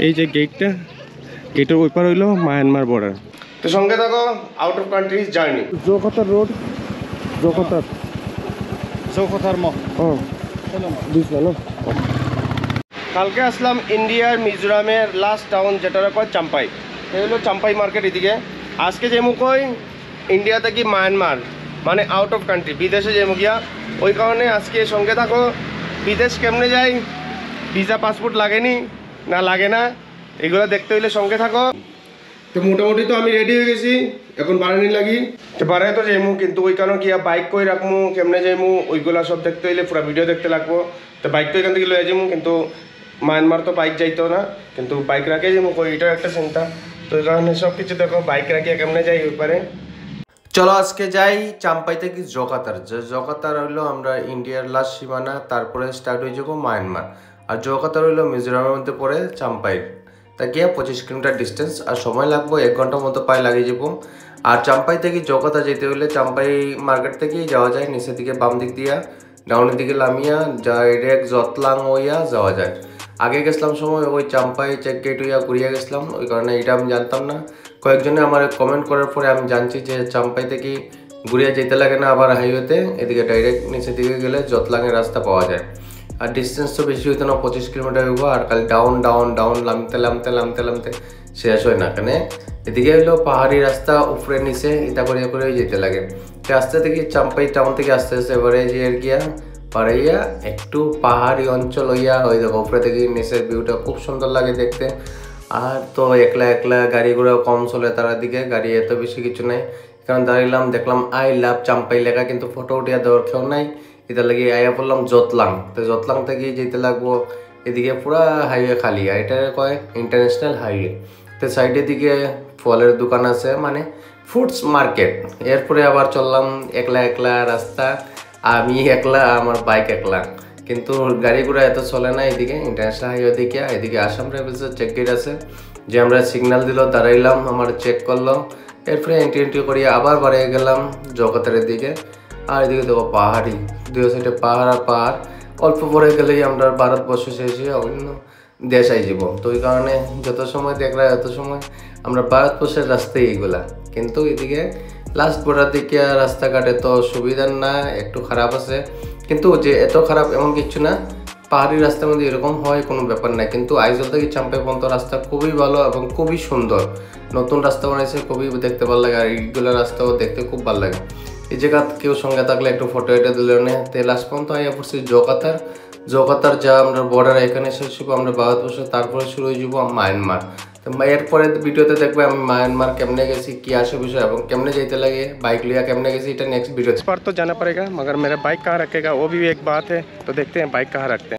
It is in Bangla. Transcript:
এই যে গেটটা, গেটের ওই পার হইলো মায়ানমার বর্ডার। তো সঙ্গে থাকো, আউট অফ কান্ট্রি জার্নি। জোকতার রোড, জোকতার বুঝলো। কালকে আসলাম ইন্ডিয়ার মিজোরামের লাস্ট টাউন, যেটা কয় চাম্পাই। এই হলো চাম্পাই মার্কেট। এদিকে আজকে যেমু কই ইন্ডিয়া থেকে মায়ানমার, মানে আউট অফ কান্ট্রি, বিদেশে যেমু গিয়া। ওই কারণে আজকে সঙ্গে থাকো। বিদেশ কেমনে যাই, ভিসা পাসপোর্ট লাগেনি না লাগে না, এগুলো দেখতে হইলে সঙ্গে থাকো। তো মোটামুটি তো আমি রেডি হয়ে গেছি, এখন বাড়ানি লাগি। তো বাড়াই তো যাইমু, কিন্তু ওই কারণে গিয়া বাইক কই রাখমু, কেমনে যাইমু, ওইগুলা সব দেখতে হইলে পুরো ভিডিও দেখতে লাগবো। তো বাইক তো এখান থেকে লয়ে যাইমু, কিন্তু মায়ানমার তো বাইক যাইতো না, কিন্তু বাইক রাখে যাইমু কই, এটাও একটা চিন্তা। তো ওই কারণে সব কিছু দেখো, বাইক রাখিয়া কেমনে যাই ওই পারে। চলো আজকে যাই চাম্পাই থেকে জকাতার। জকাতার হইলো আমরা ইন্ডিয়ার লাস্ট সীমানা, তারপরে স্টার্ট হয়ে যাবো মায়ানমার। আর জকাতার হইলো মিজোরামের মধ্যে পড়ে চাম্পাই। তা গিয়া 25 কিলোমিটার ডিস্টেন্স, আর সময় লাগবো 1 ঘন্টার মতো পায়ে লাগিয়ে যাবো। আর চাম্পাই থেকে জকাতা যেতে হলে চাম্পাই মার্কেট থেকেই যাওয়া যায়, নিচের দিকে বাম দিক দিয়া ডাউনের দিকে লামিয়া ডাইরেক্ট জতলাং হইয়া যাওয়া যায়। আগে গেছিলাম সময় ওই চাম্পাই চেক গেট হইয়া ঘুরিয়া গেছিলাম, ওই কারণে এটা আমি জানতাম না। কয়েকজনে আমার কমেন্ট করার পরে আমি জানছি যে চাম্পাই থেকে ঘুরিয়া যেতে লাগে না আবার হাইওয়েতে, এদিকে ডাইরেক্ট নিচের দিকে গেলে জতলাংয়ের রাস্তা পাওয়া যায়। আর ডিস্টেন্স তো বেশি হইতো না, 25 কিলোমিটার হইব। আর খালি ডাউন ডাউন ডাউন নামতে নামতে নামতে নামতে শেষ হয় না। কেন এদিকে হইলো পাহাড়ি রাস্তা, উপরে নিচে এটা করিয়া করে যেতে লাগে। রাস্তা থেকে চাম্পাই টাউন থেকে আস্তে আস্তে এবারে যে গিয়া পাড়াইয়া একটু পাহাড়ি অঞ্চল হইয়া ওই দেখো উপরে থেকে নিচের ভিউটা খুব সুন্দর লাগে দেখতে। আর তো একলা একলা গাড়ি ঘোড়া কম চলে, তার দিকে গাড়ি এত বেশি কিছু নাই। কারণ দাঁড়াইলাম, দেখলাম আই লাভ চাম্পাই লেখা, কিন্তু ফটো উঠিয়া দেওয়ার কেউ নাই। এটা লাগে আইয়া পড়লাম জতলাং। তো জতলাং থেকে যেতে লাগবো এদিকে পুরা হাইওয়ে খালি, আর এটা কয় ইন্টারন্যাশনাল হাইওয়ে। তো সাইডের দিকে ফলের দোকান আছে, মানে ফ্রুটস মার্কেট। এরপরে আবার চললাম একলা একলা রাস্তা, আমি একলা, আমার বাইক একলা, কিন্তু গাড়ি ঘোড়া এত চলে না এদিকে ইন্টারন্যাশনাল হাইওয়ে দিকে। এদিকে আসাম ট্রাভেলসের চেক গেট আছে, যে আমরা সিগন্যাল দিল, দাঁড়াইলাম, আমার চেক করলো। এরপরে এন্ট্রি করিয়ে আবার বাড়িয়ে গেলাম জগতের দিকে। আর এদিকে দেখো পাহাড়ি, দুই সাইডে পাহাড় আর পাহাড়। অল্প পরে গেলেই আমরা ভারতবর্ষ শেষে অন্য দেশ আই যাব। তো ওই কারণে যত সময় দেখলাম এত সময় আমরা ভারতবর্ষের রাস্তায় এইগুলা। কিন্তু এদিকে লাস্ট বর্ডার দিকে রাস্তাঘাটে তো সুবিধার না, একটু খারাপ আছে, কিন্তু যে এত খারাপ এমন কিছু না। পাহাড়ি রাস্তার মধ্যে এরকম হয় কোনো ব্যাপার নাই। কিন্তু আইজল থেকে চাম্পাই পর্যন্ত রাস্তা খুবই ভালো এবং খুবই সুন্দর। নতুন রাস্তা বানাইছে, খুবই দেখতে ভালো লাগে। আর এইগুলো রাস্তাও দেখতে খুব ভালো লাগে। এই জায়গা কেউ সঙ্গে থাকলে একটু ফটো এটা দিলে না। তো লাস্ট পর্যন্ত আইয়া পড়ছি জকাতার। জকাতার যা আমরা বর্ডার এখানে শেষ হবো আমরা ভারতবর্ষ, তারপরে শুরু হয়ে যাবো মায়ানমার। তো এরপরে ভিডিওতে দেখবে আমি মায়ানমার কেমনে গেছি, কি আসে বিষয় এবং কেমনে যেতে লাগে, बाइक लिया केमने कैसे, नेक्स्ट वीडियो पर तो जाना पड़ेगा, मगर मेरा बाइक कहाँ रखेगा वो भी एक बात है। तो देखते हैं बाइक कहाँ रखते हैं।